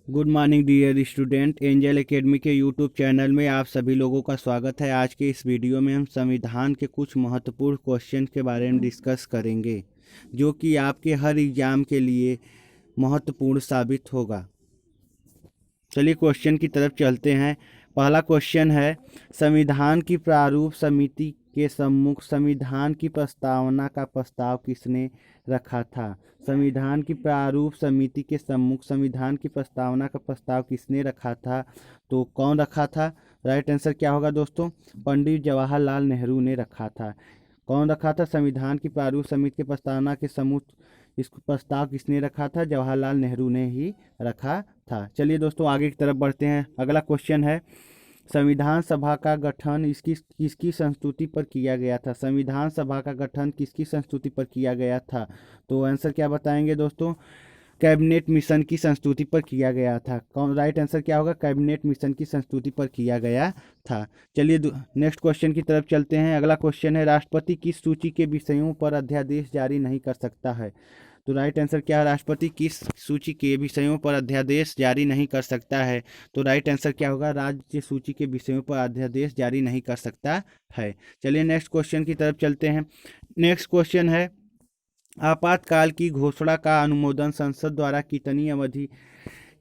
Good morning dear student. Angel Academy के YouTube channel में आप सभी लोगों का स्वागत है। आज के इस वीडियो में हम संविधान के कुछ महत्वपूर्ण क्वेश्चन के बारे में डिस्कस करेंगे जो कि आपके हर एग्जाम के लिए महत्वपूर्ण साबित होगा। चलिए क्वेश्चन की तरफ चलते हैं। पहला क्वेश्चन है, संविधान की प्रारूप समिति के सम्मुख संविधान की प्रस्तावना का प्रस्ताव किसने रखा था? संविधान की प्रारूप समिति के सम्मुख संविधान की प्रस्तावना का प्रस्ताव किसने रखा था? तो कौन रखा था? राइट आंसर क्या होगा दोस्तों? पंडित जवाहरलाल नेहरू ने रखा था। कौन रखा था? संविधान की प्रारूप समिति के प्रस्तावना के सम्मुख इस प्रस्ताव किसने रखा था? जवाहरलाल नेहरू ने ही रखा था। चलिए दोस्तों आगे की तरफ बढ़ते हैं। अगला क्वेश्चन है, संविधान सभा का गठन किसकी संस्तुति पर किया गया था? संविधान सभा का गठन किसकी संस्तुति पर किया गया था? तो आंसर क्या बताएंगे दोस्तों? कैबिनेट मिशन की संस्तुति पर किया गया था। कौन राइट आंसर क्या होगा? कैबिनेट मिशन की संस्तुति पर किया गया था। चलिए नेक्स्ट क्वेश्चन की तरफ चलते हैं। अगला क्वेश्चन है, राष्ट्रपति किस सूची के विषयों पर अध्यादेश जारी नहीं कर सकता है? तो राइट आंसर क्या है? राष्ट्रपति किस सूची के विषयों पर अध्यादेश जारी नहीं कर सकता है? तो राइट आंसर क्या होगा? राज्य सूची के विषयों पर अध्यादेश जारी नहीं कर सकता है। चलिए नेक्स्ट क्वेश्चन की तरफ चलते हैं। नेक्स्ट क्वेश्चन है, आपातकाल की घोषणा का अनुमोदन संसद द्वारा कितनी अवधि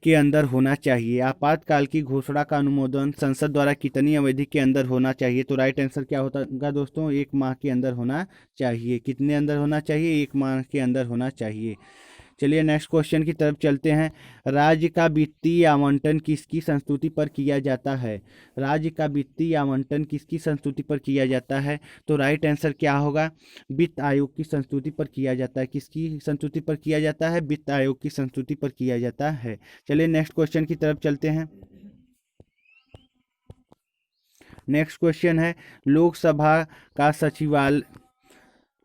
के अंदर होना चाहिए? आपातकाल की घोषणा का अनुमोदन संसद द्वारा कितनी अवधि के अंदर होना चाहिए? तो राइट आंसर क्या होगा दोस्तों? 1 माह के अंदर होना चाहिए। कितने अंदर होना चाहिए? 1 माह के अंदर होना चाहिए। चलिए नेक्स्ट क्वेश्चन की तरफ चलते हैं। राज्य का वित्तीय आवंटन किसकी संस्तुति पर किया जाता है? राज्य का वित्तीय आवंटन किसकी संस्तुति पर किया जाता है? तो राइट आंसर क्या होगा? वित्त आयोग की संस्तुति पर किया जाता है। किसकी संस्तुति पर किया जाता है? वित्त आयोग की संस्तुति पर किया जाता है। चलिए नेक्स्ट क्वेश्चन की तरफ चलते हैं। नेक्स्ट क्वेश्चन है,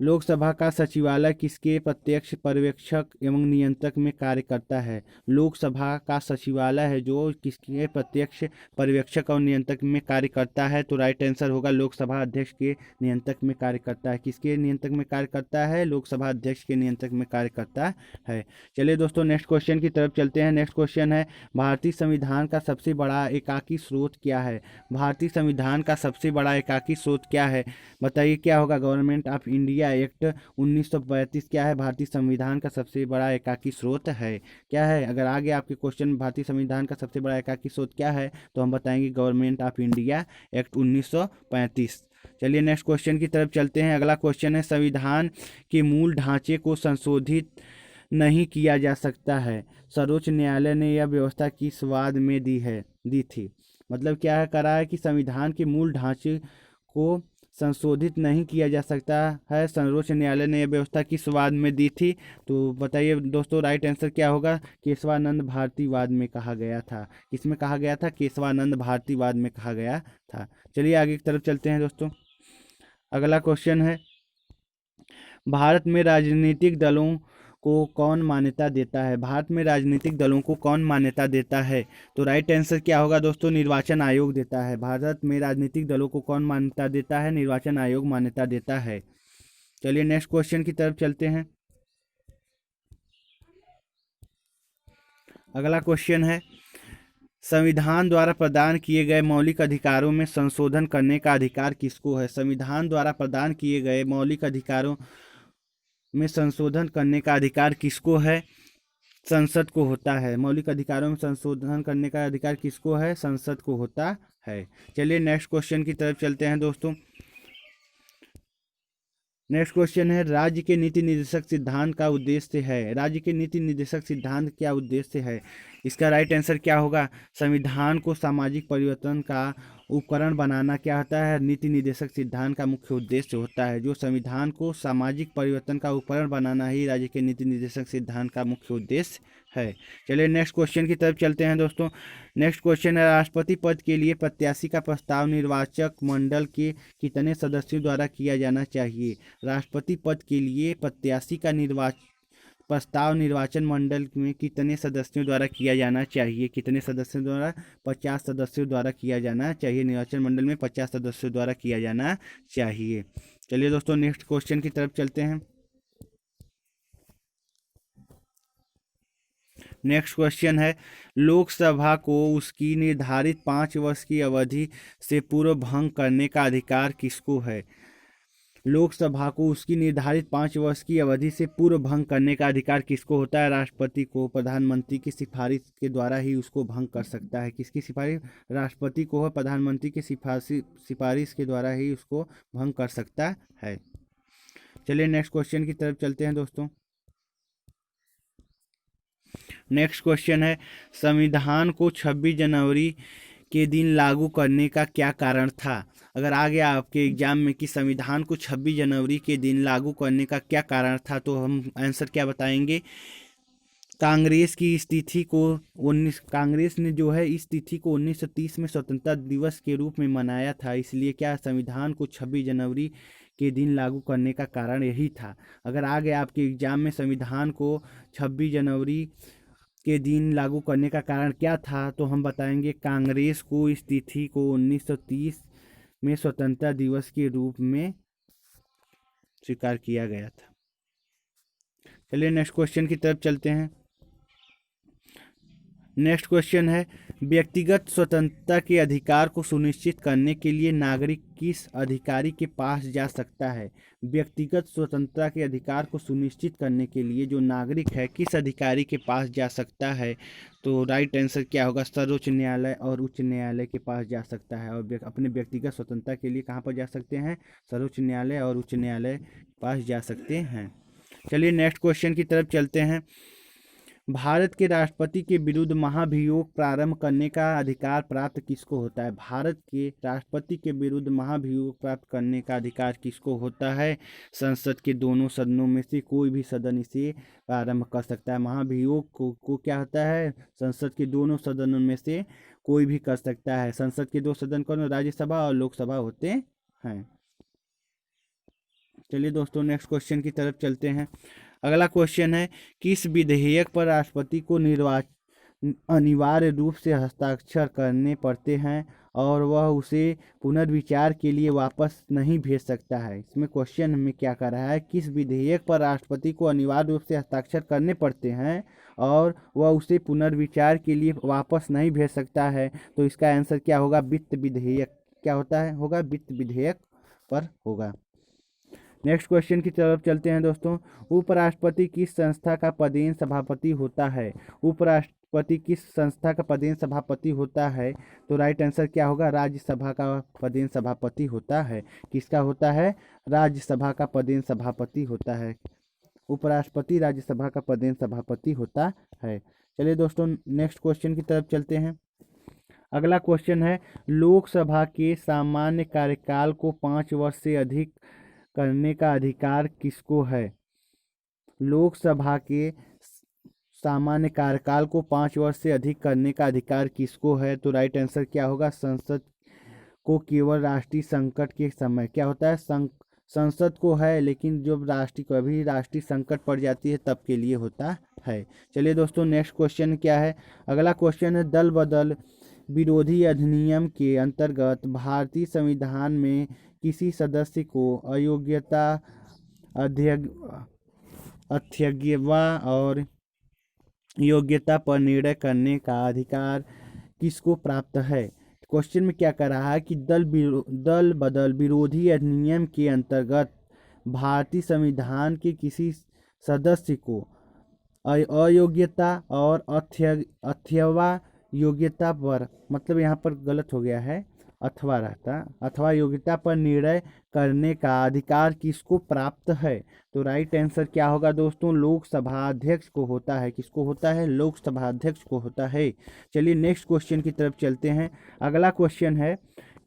लोकसभा का सचिवालय किसके प्रत्यक्ष पर्यवेक्षक एवं नियंत्रक में कार्य करता है? लोकसभा का सचिवालय है जो किसके प्रत्यक्ष पर्यवेक्षक और नियंत्रक में कार्य करता है? तो राइट आंसर होगा लोकसभा अध्यक्ष के नियंत्रक में कार्य करता है। किसके नियंत्रक में कार्य करता है? लोकसभा अध्यक्ष के नियंत्रक में कार्य करता है। चलिए दोस्तों नेक्स्ट क्वेश्चन की तरफ चलते हैं। नेक्स्ट क्वेश्चन है, भारतीय संविधान का सबसे बड़ा एकाकी स्रोत क्या है? भारतीय संविधान का सबसे बड़ा एकाकी स्रोत क्या है? बताइए क्या होगा? गवर्नमेंट ऑफ इंडिया एक्ट 1935 क्या है? भारतीय संविधान का सबसे बड़ा एकाकी स्रोत है। क्या है? अगर आगे आपके क्वेश्चन में भारतीय संविधान का सबसे बड़ा एकाकी स्रोत क्या है तो हम बताएंगे गवर्नमेंट ऑफ इंडिया एक्ट 1935। चलिए नेक्स्ट क्वेश्चन की तरफ चलते हैं। अगला क्वेश्चन है, संविधान के मूल ढांचे को संशोधित नहीं किया जा सकता है। सर्वोच्च न्यायालय ने यह व्यवस्था किस वाद में दी थी? मतलब क्या है करा है कि संविधान के मूल ढांचे को संशोधित नहीं किया जा सकता है। सर्वोच्च न्यायालय ने यह व्यवस्था किस वाद में दी थी? तो बताइए दोस्तों राइट आंसर क्या होगा? केशवानंद भारती वाद में कहा गया था। किसमें कहा गया था? केशवानंद भारती वाद में कहा गया था। चलिए आगे की तरफ चलते हैं दोस्तों। अगला क्वेश्चन है, भारत में राजनीतिक दलों को कौन मान्यता देता है? भारत में राजनीतिक दलों को कौन मान्यता देता है? तो राइट आंसर क्या होगा दोस्तों? निर्वाचन आयोग देता है। भारत में राजनीतिक दलों को कौन मान्यता देता है? निर्वाचन आयोग मान्यता देता है। चलिए नेक्स्ट क्वेश्चन की तरफ चलते हैं। अगला क्वेश्चन है, संविधान द्वारा प्रदान किए गए मौलिक अधिकारों में संशोधन करने का अधिकार किसको है? संविधान द्वारा प्रदान किए गए मौलिक अधिकारों में संशोधन करने का अधिकार किसको है? संसद को होता है। मौलिक अधिकारों में संशोधन करने का अधिकार किसको है? संसद को होता है। चलिए नेक्स्ट क्वेश्चन की तरफ चलते हैं दोस्तों। नेक्स्ट क्वेश्चन है, राज्य के नीति निर्देशक सिद्धांत का उद्देश्य है? राज्य के नीति निर्देशक सिद्धांत क्या उद्देश्य है? इसका राइट आंसर क्या होगा? संविधान को सामाजिक परिवर्तन का उपकरण बनाना क्या होता है? नीति निर्देशक सिद्धांत का मुख्य उद्देश्य होता है। जो संविधान को सामाजिक परिवर्तन का उपकरण बनाना ही राज्य के नीति निर्देशक सिद्धांत का मुख्य उद्देश्य है। चलिए नेक्स्ट क्वेश्चन की तरफ चलते हैं दोस्तों। नेक्स्ट क्वेश्चन है, राष्ट्रपति पद के लिए प्रत्याशी का प्रस्ताव निर्वाचक मंडल के कितने सदस्यों द्वारा किया जाना चाहिए? राष्ट्रपति पद के लिए प्रत्याशी का प्रस्ताव निर्वाचन मंडल में कितने सदस्यों द्वारा किया जाना चाहिए? कितने सदस्यों द्वारा? 50 सदस्यों द्वारा किया जाना चाहिए। निर्वाचन मंडल में 50 सदस्यों द्वारा किया जाना चाहिए। चलिए दोस्तों नेक्स्ट क्वेश्चन की तरफ चलते हैं। नेक्स्ट क्वेश्चन है, लोकसभा को उसकी निर्धारित 5 वर्ष की अवधि से पूर्व भंग करने का अधिकार किसको है? लोकसभा को उसकी निर्धारित 5 वर्ष की अवधि से पूर्व भंग करने का अधिकार किसको होता है? राष्ट्रपति को। प्रधानमंत्री की सिफारिश के द्वारा ही उसको भंग कर सकता है। किसकी सिफारिश? राष्ट्रपति को है, प्रधानमंत्री की सिफारिश के द्वारा ही उसको भंग कर सकता है। चलिए नेक्स्ट क्वेश्चन की तरफ चलते हैं दोस्तों। नेक्स्ट क्वेश्चन है, संविधान को 26 जनवरी के दिन लागू करने का क्या कारण था? अगर आ गया आपके एग्जाम में कि संविधान को 26 जनवरी के दिन लागू करने का क्या कारण था, तो हम आंसर क्या बताएंगे? कांग्रेस ने जो है इस तिथि को 1930 में स्वतंत्रता दिवस के रूप में मनाया था, इसलिए क्या संविधान को 26 जनवरी के दिन लागू करने का कारण यही था। अगर आ गया आपके एग्जाम में संविधान को 26 जनवरी के दिन लागू करने का कारण क्या था, तो हम बताएंगे कांग्रेस को इस तिथि को 1930 में स्वतंत्रता दिवस के रूप में स्वीकार किया गया था। चलिए नेक्स्ट क्वेश्चन की तरफ चलते हैं। नेक्स्ट क्वेश्चन है, व्यक्तिगत स्वतंत्रता के अधिकार को सुनिश्चित करने के लिए नागरिक किस अधिकारी के पास जा सकता है? व्यक्तिगत स्वतंत्रता के अधिकार को सुनिश्चित करने के लिए जो नागरिक है किस अधिकारी के पास जा सकता है? तो राइट आंसर क्या होगा? सर्वोच्च न्यायालय और उच्च न्यायालय के पास जा सकता है। और अपने व्यक्तिगत स्वतंत्रता के लिए कहाँ पर जा सकते हैं? सर्वोच्च न्यायालय और उच्च न्यायालय के पास जा सकते हैं। चलिए नेक्स्ट क्वेश्चन की तरफ चलते हैं। भारत के राष्ट्रपति के विरुद्ध महाभियोग प्रारंभ करने का अधिकार प्राप्त किसको होता है? भारत के राष्ट्रपति के विरुद्ध महाभियोग प्राप्त करने का अधिकार किसको होता है? संसद के दोनों सदनों में से कोई भी सदन इसे प्रारंभ कर सकता है। महाभियोग को क्या होता है? संसद के दोनों सदनों में से कोई भी कर सकता है। संसद के 2 सदन कौन? राज्यसभा और लोकसभा होते हैं। चलिए दोस्तों नेक्स्ट क्वेश्चन की तरफ चलते हैं। अगला क्वेश्चन है, किस विधेयक पर राष्ट्रपति को अनिवार्य रूप से हस्ताक्षर करने पड़ते हैं और वह उसे पुनर्विचार के लिए वापस नहीं भेज सकता है? इसमें क्वेश्चन हमें क्या कर रहा है, किस विधेयक पर राष्ट्रपति को अनिवार्य रूप से हस्ताक्षर करने पड़ते हैं और वह उसे पुनर्विचार के लिए वापस नहीं भेज सकता है? तो इसका आंसर क्या होगा? वित्त विधेयक। क्या होता है? होगा वित्त विधेयक पर होगा। नेक्स्ट क्वेश्चन की तरफ चलते हैं दोस्तों। उपराष्ट्रपति किस संस्था का पदेन सभापति होता है? उपराष्ट्रपति किस संस्था का पदेन सभापति होता है? तो राइट आंसर क्या होगा? राज्यसभा का पदेन सभापति होता है। किसका होता है? राज्यसभा का पदेन सभापति होता है। उपराष्ट्रपति राज्यसभा का पदेन सभापति होता है। चलिए दोस्तों नेक्स्ट क्वेश्चन की तरफ चलते हैं। अगला क्वेश्चन है, लोकसभा के सामान्य कार्यकाल को 5 वर्ष से अधिक करने का अधिकार किसको है? लोकसभा के सामान्य कार्यकाल को 5 वर्ष से अधिक करने का अधिकार किसको है? तो राइट आंसर क्या होगा? संसद को केवल राष्ट्रीय संकट के समय। क्या होता है? संसद को है, लेकिन जब कभी राष्ट्रीय संकट पड़ जाती है तब के लिए होता है। चलिए दोस्तों नेक्स्ट क्वेश्चन क्या है? अगला क्वेश्चन है, दल बदल विरोधी अधिनियम के अंतर्गत भारतीय संविधान में किसी सदस्य को अयोग्यता, अध्यक्षता और योग्यता पर निर्णय करने का अधिकार किसको प्राप्त है? क्वेश्चन में क्या कर रहा है कि दल बदल विरोधी अधिनियम के अंतर्गत भारतीय संविधान के किसी सदस्य को अयोग्यता और अथवा योग्यता पर, मतलब यहाँ पर गलत हो गया है, अथवा रहता, अथवा योग्यता पर निर्णय करने का अधिकार किसको प्राप्त है? तो राइट आंसर क्या होगा दोस्तों? लोकसभा अध्यक्ष को होता है। किसको होता है? लोकसभा अध्यक्ष को होता है। चलिए नेक्स्ट क्वेश्चन की तरफ चलते हैं। अगला क्वेश्चन है,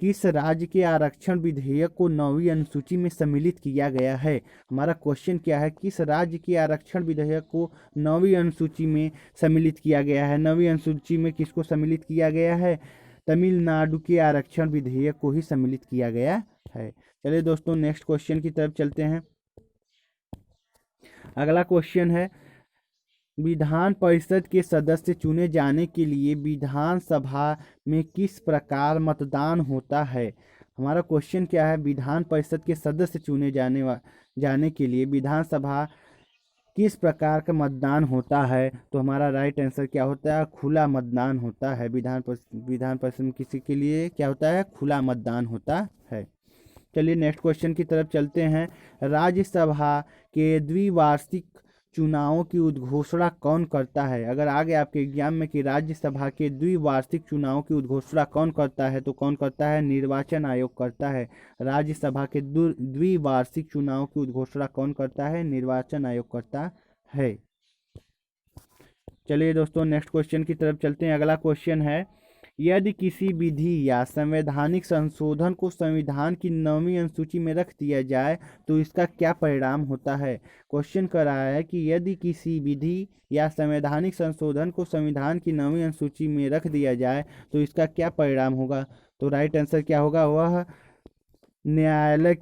किस राज्य के आरक्षण विधेयक को 9वीं अनुसूची में सम्मिलित किया गया है? हमारा क्वेश्चन क्या है, किस राज्य के आरक्षण विधेयक को 9वीं अनुसूची में सम्मिलित किया गया है? 9वीं अनुसूची में किसको सम्मिलित किया गया है? तमिलनाडु के आरक्षण विधेयक को ही सम्मिलित किया गया है। चलिए दोस्तों नेक्स्ट क्वेश्चन की तरफ चलते हैं। अगला क्वेश्चन है, विधान परिषद के सदस्य चुने जाने के लिए विधानसभा में किस प्रकार मतदान होता है? हमारा क्वेश्चन क्या है, विधान परिषद के सदस्य चुने जाने के लिए विधानसभा किस प्रकार का मतदान होता है? तो हमारा राइट आंसर क्या होता है? खुला मतदान होता है। विधान परिषद में किसी के लिए क्या होता है? खुला मतदान होता है। चलिए नेक्स्ट क्वेश्चन की तरफ चलते हैं। राज्यसभा के द्विवार्षिक चुनावों की उद्घोषणा कौन करता है? अगर आ गया आपके एग्जाम में कि राज्यसभा के द्विवार्षिक चुनावों की उद्घोषणा कौन करता है, तो कौन करता है? निर्वाचन आयोग करता है। राज्यसभा के द्विवार्षिक चुनाव की उद्घोषणा कौन करता है? निर्वाचन आयोग करता है। चलिए दोस्तों नेक्स्ट क्वेश्चन की तरफ चलते हैं। अगला क्वेश्चन है, यदि किसी विधि या संवैधानिक संशोधन को संविधान की 9वीं अनुसूची में रख दिया जाए तो इसका क्या परिणाम होता है? क्वेश्चन कर रहा है कि यदि किसी विधि या संवैधानिक संशोधन को संविधान की 9वीं अनुसूची में रख दिया जाए तो इसका क्या परिणाम होगा? तो राइट आंसर क्या होगा? वह न्यायालय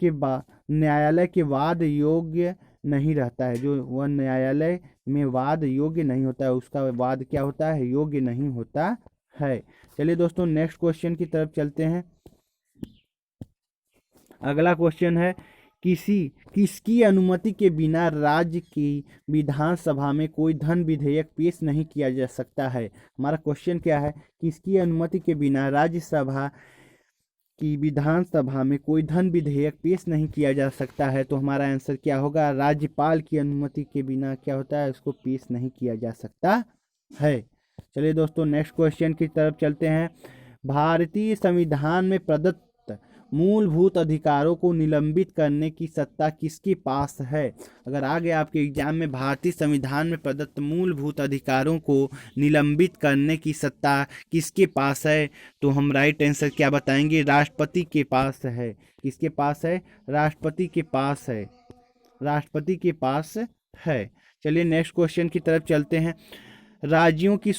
के वाद योग्य नहीं रहता है। जो वह न्यायालय में वाद योग्य नहीं होता है, उसका वाद क्या होता है? योग्य नहीं होता है। चलिए दोस्तों नेक्स्ट क्वेश्चन की तरफ चलते हैं। अगला क्वेश्चन है, किसकी अनुमति के बिना राज्य की विधानसभा में कोई धन विधेयक पेश नहीं किया जा सकता है? हमारा क्वेश्चन क्या है? किसकी अनुमति के बिना राज्यसभा की विधानसभा में कोई धन विधेयक पेश नहीं किया जा सकता है? तो हमारा आंसर क्या होगा? राज्यपाल की अनुमति के बिना क्या होता है? उसको पेश नहीं किया जा सकता है। चलिए दोस्तों नेक्स्ट क्वेश्चन की तरफ चलते हैं। भारतीय संविधान में प्रदत्त मूलभूत अधिकारों को निलंबित करने की सत्ता किसके पास है? अगर आ गया आपके एग्जाम में भारतीय संविधान में प्रदत्त मूलभूत अधिकारों को निलंबित करने की सत्ता किसके पास है? तो हम राइट आंसर क्या बताएंगे? राष्ट्रपति के पास है। किसके पास है? राष्ट्रपति के पास है। राष्ट्रपति के पास है। चलिए नेक्स्ट क्वेश्चन की तरफ चलते हैं। राज्यों की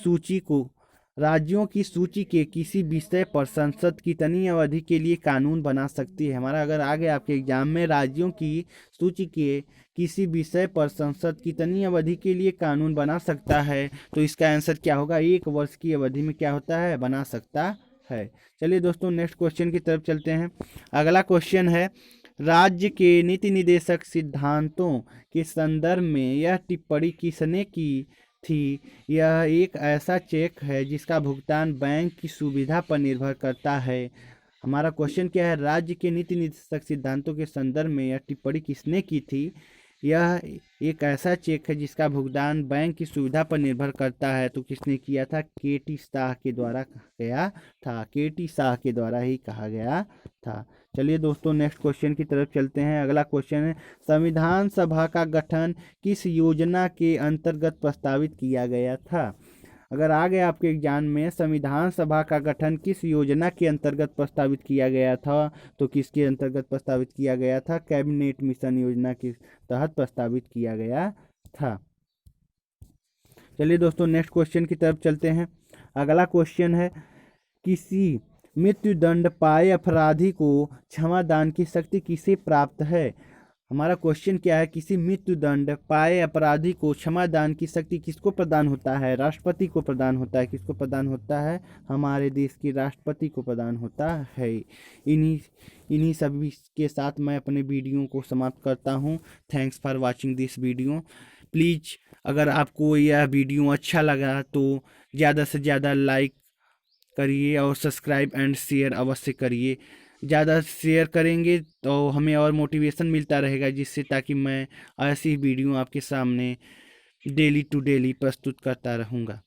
सूची के किसी विषय पर संसद कितनी अवधि के लिए कानून बना सकती है? हमारा अगर आ गया आपके एग्जाम में राज्यों की सूची के किसी विषय पर संसद कितनी अवधि के लिए कानून बना सकता है? तो इसका आंसर क्या होगा? 1 वर्ष की अवधि में क्या होता है? बना सकता है। चलिए दोस्तों नेक्स्ट क्वेश्चन की तरफ चलते हैं। अगला क्वेश्चन है, राज्य के नीति निर्देशक सिद्धांतों के संदर्भ में यह टिप्पणी किसने की थी? यह एक ऐसा चेक है जिसका भुगतान बैंक की सुविधा पर निर्भर करता है। हमारा क्वेश्चन क्या है? राज्य के नीति निर्देशक सिद्धांतों के संदर्भ में यह टिप्पणी किसने की थी? यह एक ऐसा चेक है जिसका भुगतान बैंक की सुविधा पर निर्भर करता है। तो किसने किया था? के.टी. शाह के द्वारा कहा गया था। के.टी. शाह के द्वारा ही कहा गया था। चलिए दोस्तों नेक्स्ट क्वेश्चन की तरफ चलते हैं। अगला क्वेश्चन है, संविधान सभा का गठन किस योजना के अंतर्गत प्रस्तावित किया गया था? अगर आ गया आपके एग्जाम में संविधान सभा का गठन किस योजना के अंतर्गत प्रस्तावित किया गया था, तो किसके अंतर्गत प्रस्तावित किया गया था? कैबिनेट मिशन योजना के तहत प्रस्तावित किया गया था। चलिए दोस्तों नेक्स्ट क्वेश्चन की तरफ चलते हैं। अगला क्वेश्चन है, किसी मृत्युदंड पाए अपराधी को क्षमा दान की शक्ति किसे प्राप्त है? हमारा क्वेश्चन क्या है? किसी मृत्युदंड पाए अपराधी को क्षमा दान की शक्ति किसको प्रदान होता है? राष्ट्रपति को प्रदान होता है। किसको प्रदान होता है? हमारे देश की राष्ट्रपति को प्रदान होता है। इन्हीं सभी के साथ मैं अपने वीडियो को समाप्त करता हूँ। Thanks for watching this video. Please अगर आपको यह वीडियो अच्छा लगा तो ज़्यादा से ज़्यादा लाइक करिए और सब्सक्राइब एंड शेयर अवश्य करिए। ज़्यादा शेयर करेंगे तो हमें और मोटिवेशन मिलता रहेगा, जिससे ताकि मैं ऐसी वीडियो आपके सामने डेली टू डेली प्रस्तुत करता रहूँगा।